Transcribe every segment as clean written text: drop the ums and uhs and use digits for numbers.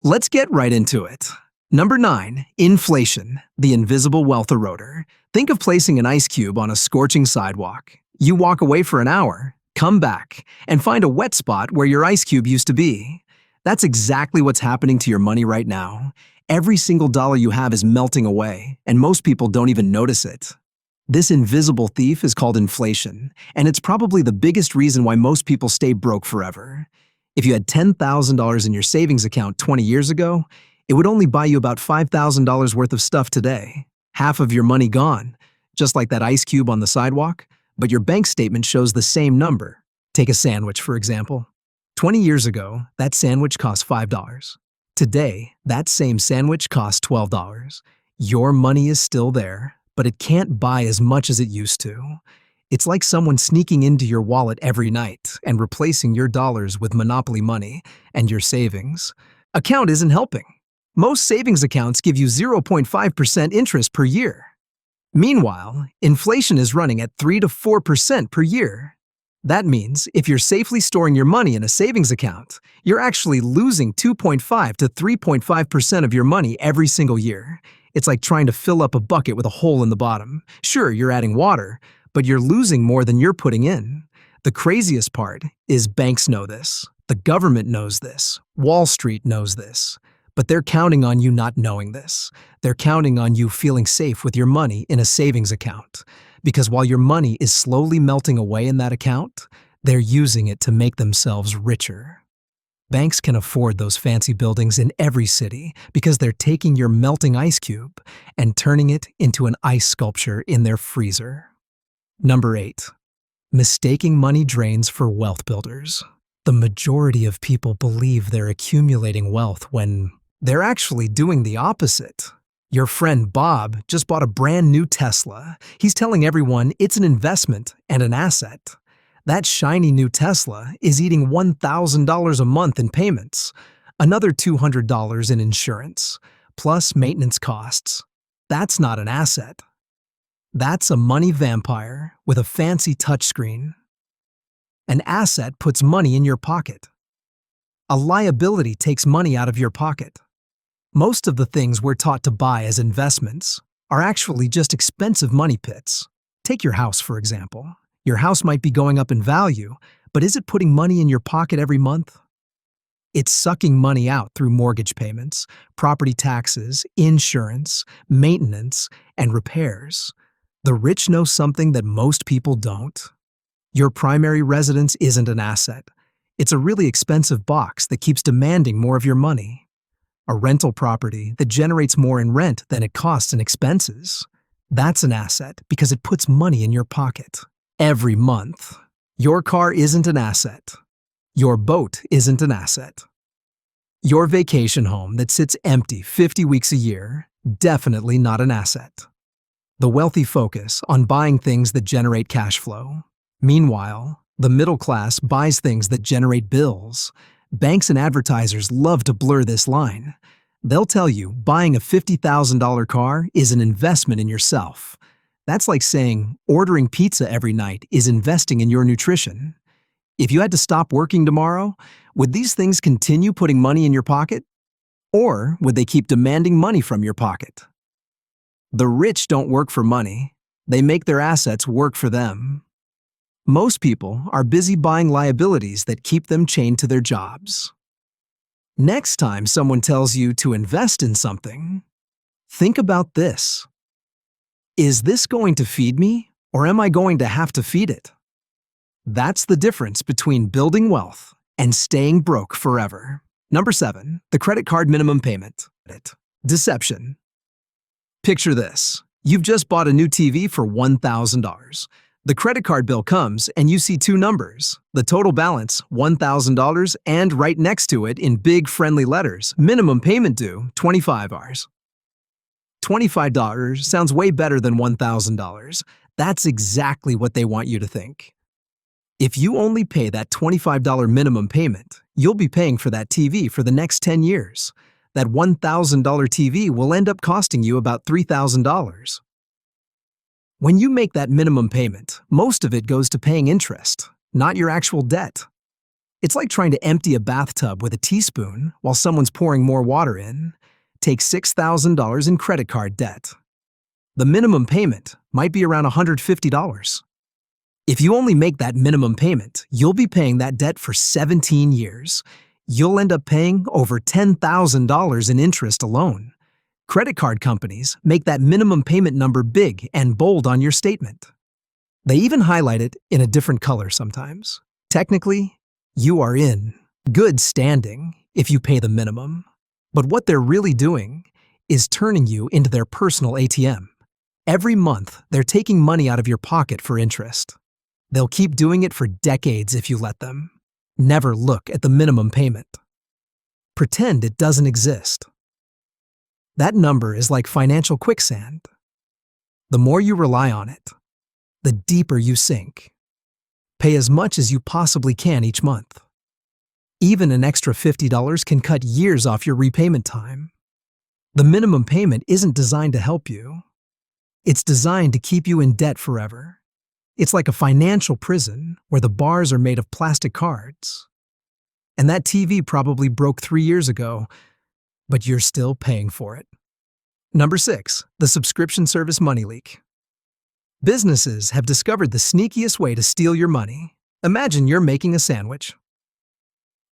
Let's get right into it. Number 9, inflation, the invisible wealth eroder. Think of placing an ice cube on a scorching sidewalk. You walk away for an hour, come back, and find a wet spot where your ice cube used to be. That's exactly what's happening to your money right now. Every single dollar you have is melting away, and most people don't even notice it. This invisible thief is called inflation, and it's probably the biggest reason why most people stay broke forever. If you had $10,000 in your savings account 20 years ago, it would only buy you about $5,000 worth of stuff today. Half of your money gone, just like that ice cube on the sidewalk, but your bank statement shows the same number. Take a sandwich, for example. 20 years ago, that sandwich cost $5. Today, that same sandwich costs $12. Your money is still there, but it can't buy as much as it used to. It's like someone sneaking into your wallet every night and replacing your dollars with monopoly money and your savings. Account isn't helping. Most savings accounts give you 0.5% interest per year. Meanwhile, inflation is running at 3 to 4% per year. That means if you're safely storing your money in a savings account, you're actually losing 2.5 to 3.5% of your money every single year. It's like trying to fill up a bucket with a hole in the bottom. Sure, you're adding water, but you're losing more than you're putting in. The craziest part is banks know this, the government knows this, Wall Street knows this, but they're counting on you not knowing this. They're counting on you feeling safe with your money in a savings account, because while your money is slowly melting away in that account, they're using it to make themselves richer. Banks can afford those fancy buildings in every city because they're taking your melting ice cube and turning it into an ice sculpture in their freezer. Number 8. Mistaking money drains for wealth builders. The majority of people believe they're accumulating wealth when they're actually doing the opposite. Your friend Bob just bought a brand new Tesla. He's telling everyone it's an investment and an asset. That shiny new Tesla is eating $1,000 a month in payments, another $200 in insurance, plus maintenance costs. That's not an asset. That's a money vampire with a fancy touchscreen. An asset puts money in your pocket. A liability takes money out of your pocket. Most of the things we're taught to buy as investments are actually just expensive money pits. Take your house, for example. Your house might be going up in value, but is it putting money in your pocket every month? It's sucking money out through mortgage payments, property taxes, insurance, maintenance, and repairs. The rich know something that most people don't. Your primary residence isn't an asset. It's a really expensive box that keeps demanding more of your money. A rental property that generates more in rent than it costs in expenses. That's an asset because it puts money in your pocket every month. Your car isn't an asset. Your boat isn't an asset. Your vacation home that sits empty 50 weeks a year, definitely not an asset. The wealthy focus on buying things that generate cash flow. Meanwhile, the middle class buys things that generate bills. Banks and advertisers love to blur this line. They'll tell you buying a $50,000 car is an investment in yourself. That's like saying ordering pizza every night is investing in your nutrition. If you had to stop working tomorrow, would these things continue putting money in your pocket? Or would they keep demanding money from your pocket? The rich don't work for money. They make their assets work for them. Most people are busy buying liabilities that keep them chained to their jobs. Next time someone tells you to invest in something, think about this. Is this going to feed me, or am I going to have to feed it? That's the difference between building wealth and staying broke forever. Number 7, the credit card minimum payment. Deception. Picture this. You've just bought a new TV for $1,000. The credit card bill comes and you see two numbers, the total balance, $1,000, and right next to it in big friendly letters, minimum payment due, 25 hours. $25 sounds way better than $1,000. That's exactly what they want you to think. If you only pay that $25 minimum payment, you'll be paying for that TV for the next 10 years. That $1,000 TV will end up costing you about $3,000. When you make that minimum payment, most of it goes to paying interest, not your actual debt. It's like trying to empty a bathtub with a teaspoon while someone's pouring more water in. Take $6,000 in credit card debt. The minimum payment might be around $150. If you only make that minimum payment, you'll be paying that debt for 17 years. You'll end up paying over $10,000 in interest alone. Credit card companies make that minimum payment number big and bold on your statement. They even highlight it in a different color sometimes. Technically, you are in good standing if you pay the minimum. But what they're really doing is turning you into their personal ATM. Every month, they're taking money out of your pocket for interest. They'll keep doing it for decades if you let them. Never look at the minimum payment. Pretend it doesn't exist. That number is like financial quicksand. The more you rely on it, the deeper you sink. Pay as much as you possibly can each month. Even an extra $50 can cut years off your repayment time. The minimum payment isn't designed to help you. It's designed to keep you in debt forever. It's like a financial prison where the bars are made of plastic cards. And that TV probably broke 3 years ago, but you're still paying for it. Number 6, the subscription service money leak. Businesses have discovered the sneakiest way to steal your money. Imagine you're making a sandwich.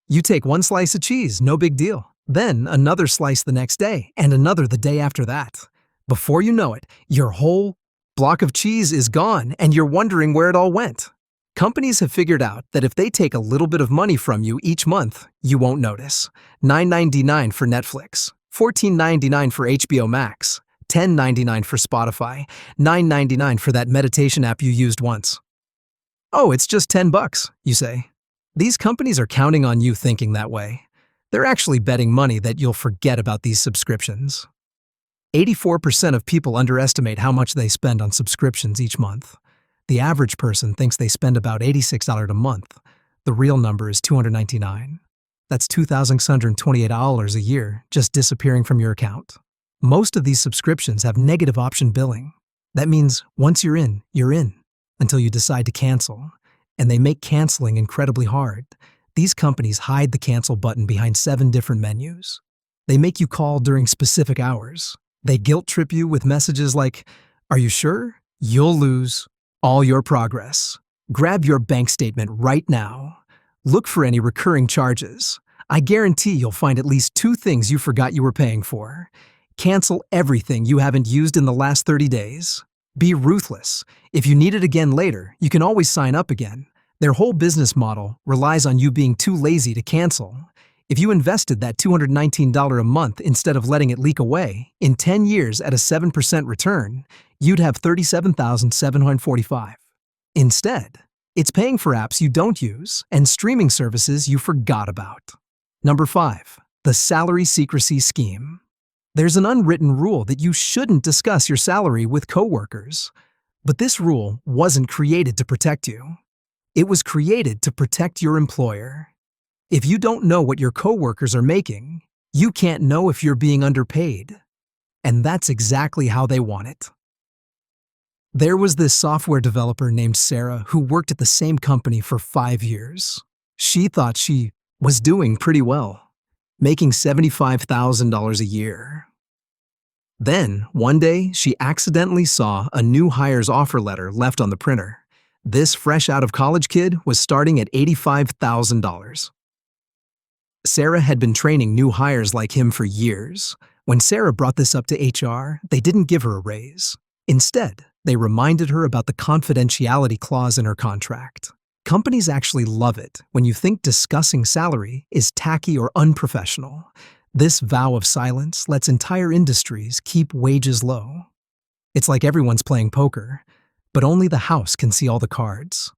You take one slice of cheese, no big deal. Then another slice the next day, and another the day after that. Before you know it, your whole block of cheese is gone, and you're wondering where it all went. Companies have figured out that if they take a little bit of money from you each month, you won't notice. $9.99 for Netflix, $14.99 for HBO Max, $10.99 for Spotify, $9.99 for that meditation app you used once. Oh, it's just $10, you say. These companies are counting on you thinking that way. They're actually betting money that you'll forget about these subscriptions. 84% of people underestimate how much they spend on subscriptions each month. The average person thinks they spend about $86 a month. The real number is $299. That's $2,628 a year just disappearing from your account. Most of these subscriptions have negative option billing. That means once you're in, until you decide to cancel. And they make canceling incredibly hard. These companies hide the cancel button behind 7 different menus. They make you call during specific hours. They guilt trip you with messages like, "Are you sure? You'll lose all your progress. Grab your bank statement right now. Look for any recurring charges. I guarantee you'll find at least 2 things you forgot you were paying for. Cancel everything you haven't used in the last 30 days. Be ruthless. If you need it again later, you can always sign up again." Their whole business model relies on you being too lazy to cancel. If you invested that $219 a month instead of letting it leak away, in 10 years at a 7% return, you'd have $37,745. Instead, it's paying for apps you don't use and streaming services you forgot about. Number 5, the salary secrecy scheme. There's an unwritten rule that you shouldn't discuss your salary with coworkers. But this rule wasn't created to protect you. It was created to protect your employer. If you don't know what your coworkers are making, you can't know if you're being underpaid. And that's exactly how they want it. There was this software developer named Sarah who worked at the same company for 5 years. She thought she was doing pretty well, making $75,000 a year. Then, one day, she accidentally saw a new hire's offer letter left on the printer. This fresh out of college kid was starting at $85,000. Sarah had been training new hires like him for years. When Sarah brought this up to HR, they didn't give her a raise. Instead, they reminded her about the confidentiality clause in her contract. Companies actually love it when you think discussing salary is tacky or unprofessional. This vow of silence lets entire industries keep wages low. It's like everyone's playing poker, but only the house can see all the cards.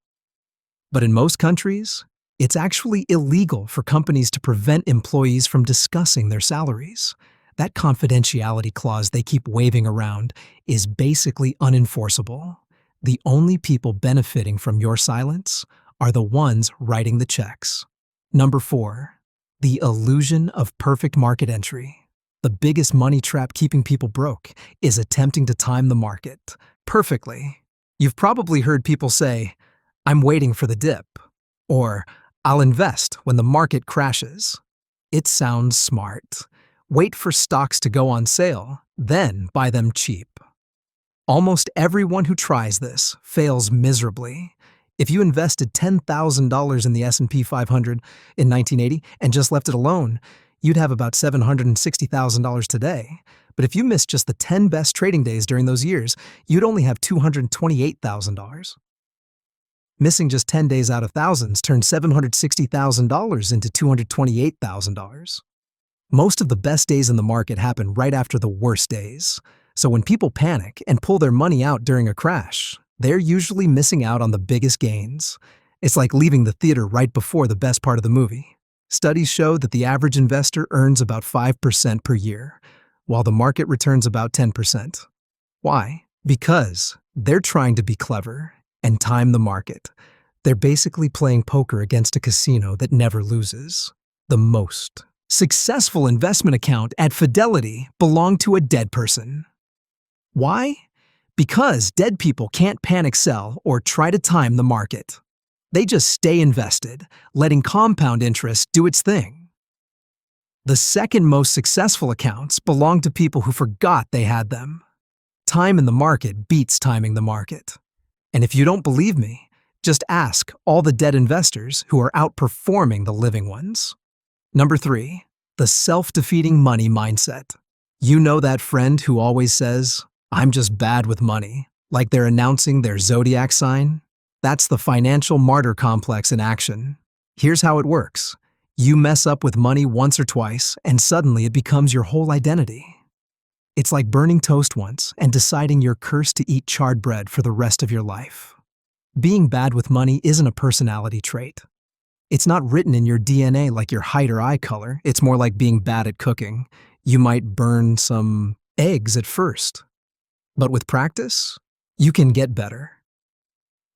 But in most countries, it's actually illegal for companies to prevent employees from discussing their salaries. That confidentiality clause they keep waving around is basically unenforceable. The only people benefiting from your silence are the ones writing the checks. Number 4, the illusion of perfect market entry. The biggest money trap keeping people broke is attempting to time the market perfectly. You've probably heard people say, "I'm waiting for the dip," or I'll invest when the market crashes. It sounds smart. Wait for stocks to go on sale, then buy them cheap. Almost everyone who tries this fails miserably. If you invested $10,000 in the S&P 500 in 1980 and just left it alone, you'd have about $760,000 today. But if you missed just the 10 best trading days during those years, you'd only have $228,000. Missing just 10 days out of thousands turned $760,000 into $228,000. Most of the best days in the market happen right after the worst days. So when people panic and pull their money out during a crash, they're usually missing out on the biggest gains. It's like leaving the theater right before the best part of the movie. Studies show that the average investor earns about 5% per year, while the market returns about 10%. Why? Because they're trying to be clever and time the market. They're basically playing poker against a casino that never loses. The most successful investment account at Fidelity belonged to a dead person. Why? Because dead people can't panic sell or try to time the market. They just stay invested, letting compound interest do its thing. The second most successful accounts belong to people who forgot they had them. Time in the market beats timing the market. And if you don't believe me, just ask all the dead investors who are outperforming the living ones. Number 3, the self-defeating money mindset. You know that friend who always says, "I'm just bad with money," like they're announcing their zodiac sign? That's the financial martyr complex in action. Here's how it works. You mess up with money once or twice, and suddenly it becomes your whole identity. It's like burning toast once and deciding you're cursed to eat charred bread for the rest of your life. Being bad with money isn't a personality trait. It's not written in your DNA like your height or eye color. It's more like being bad at cooking. You might burn some eggs at first, but with practice, you can get better.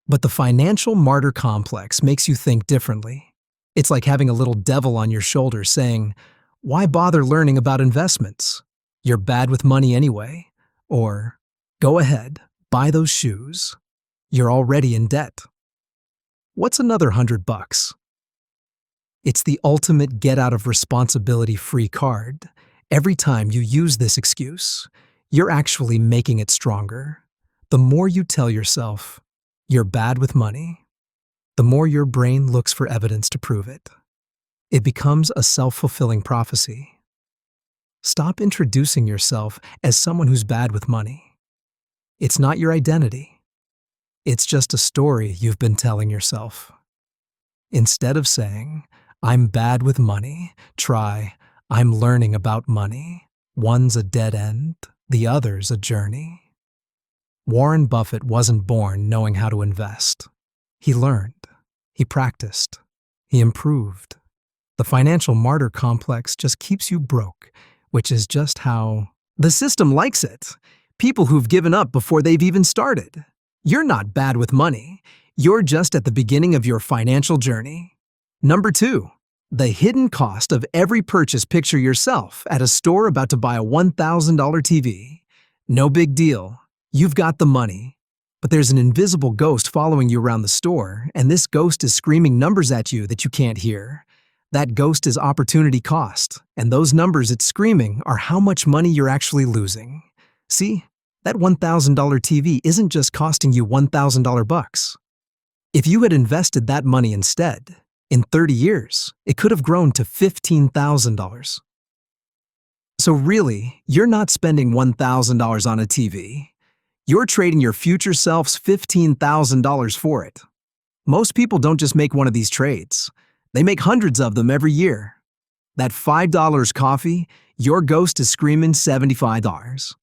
But the financial martyr complex makes you think differently. It's like having a little devil on your shoulder saying, "Why bother learning about investments? You're bad with money anyway." Or, "Go ahead, buy those shoes. You're already in debt." What's another $100? It's the ultimate get-out-of-responsibility-free card. Every time you use this excuse, you're actually making it stronger. The more you tell yourself, "You're bad with money," the more your brain looks for evidence to prove it. It becomes a self-fulfilling prophecy. Stop introducing yourself as someone who's bad with money. It's not your identity. It's just a story you've been telling yourself. Instead of saying, "I'm bad with money," try, "I'm learning about money." One's a dead end, the other's a journey. Warren Buffett wasn't born knowing how to invest. He learned, he practiced, he improved. The financial martyr complex just keeps you broke, which is just how the system likes it. People who've given up before they've even started. You're not bad with money. You're just at the beginning of your financial journey. Number 2, the hidden cost of every purchase. Picture yourself at a store about to buy a $1,000 TV. No big deal. You've got the money. But there's an invisible ghost following you around the store, and this ghost is screaming numbers at you that you can't hear. That ghost is opportunity cost, and those numbers it's screaming are how much money you're actually losing. See, that $1,000 TV isn't just costing you $1,000. If you had invested that money instead, in 30 years, it could have grown to $15,000. So really, you're not spending $1,000 on a TV. You're trading your future self's $15,000 for it. Most people don't just make one of these trades. They make hundreds of them every year. That $5 coffee, your ghost is screaming $75.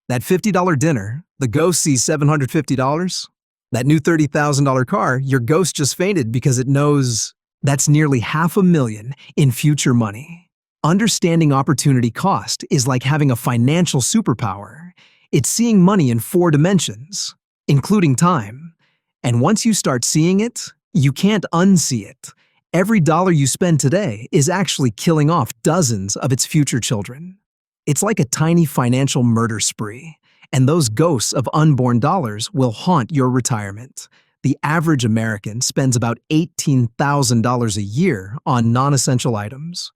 That $50 dinner, the ghost sees $750. That new $30,000 car, your ghost just fainted because it knows that's nearly $500,000 in future money. Understanding opportunity cost is like having a financial superpower. It's seeing money in 4 dimensions, including time. And once you start seeing it, you can't unsee it. Every dollar you spend today is actually killing off dozens of its future children. It's like a tiny financial murder spree, and those ghosts of unborn dollars will haunt your retirement. The average American spends about $18,000 a year on non-essential items.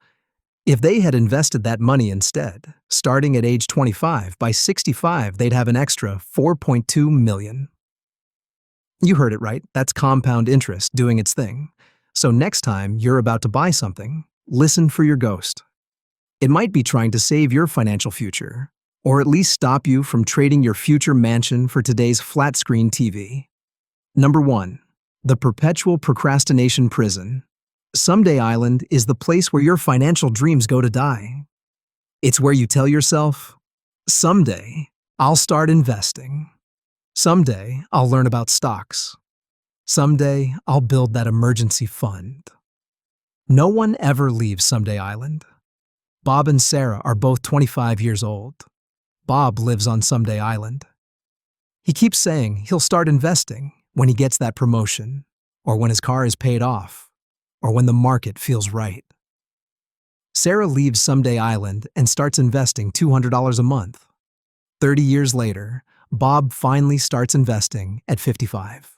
If they had invested that money instead, starting at age 25, by 65, they'd have an extra $4.2 million. You heard it right. That's compound interest doing its thing. So next time you're about to buy something, listen for your ghost. It might be trying to save your financial future, or at least stop you from trading your future mansion for today's flat-screen TV. Number 1. The Perpetual Procrastination Prison. Someday Island is the place where your financial dreams go to die. It's where you tell yourself, someday I'll start investing. Someday I'll learn about stocks. Someday I'll build that emergency fund. No one ever leaves Someday Island. Bob and Sarah are both 25 years old. Bob lives on Someday Island. He keeps saying he'll start investing when he gets that promotion, or when his car is paid off, or when the market feels right. Sarah leaves Someday Island and starts investing $200 a month. 30 years later, Bob finally starts investing at 55.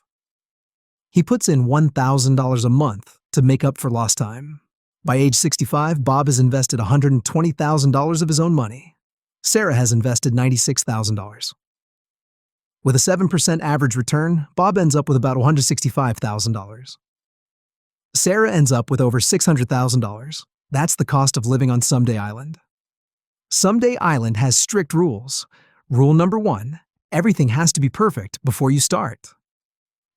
He puts in $1,000 a month to make up for lost time. By age 65, Bob has invested $120,000 of his own money. Sarah has invested $96,000. With a 7% average return, Bob ends up with about $165,000. Sarah ends up with over $600,000. That's the cost of living on Someday Island. Someday Island has strict rules. Rule number 1, everything has to be perfect before you start.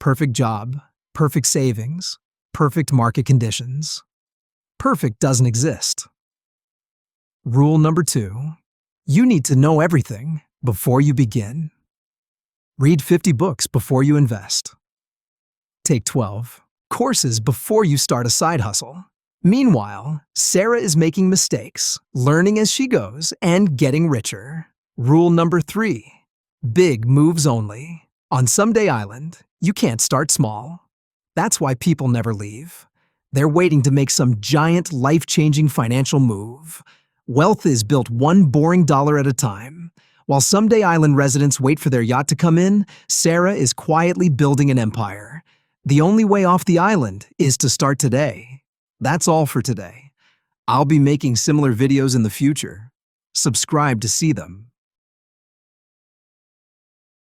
Perfect job, perfect savings, perfect market conditions. Perfect doesn't exist. Rule number 2, you need to know everything before you begin. Read 50 books before you invest. Take 12 courses before you start a side hustle. Meanwhile, Sarah is making mistakes, learning as she goes, and getting richer. Rule number 3, big moves only. On Someday Island, you can't start small. That's why people never leave. They're waiting to make some giant, life-changing financial move. Wealth is built one boring dollar at a time. While Someday Island residents wait for their yacht to come in, Sarah is quietly building an empire. The only way off the island is to start today. That's all for today. I'll be making similar videos in the future. Subscribe to see them.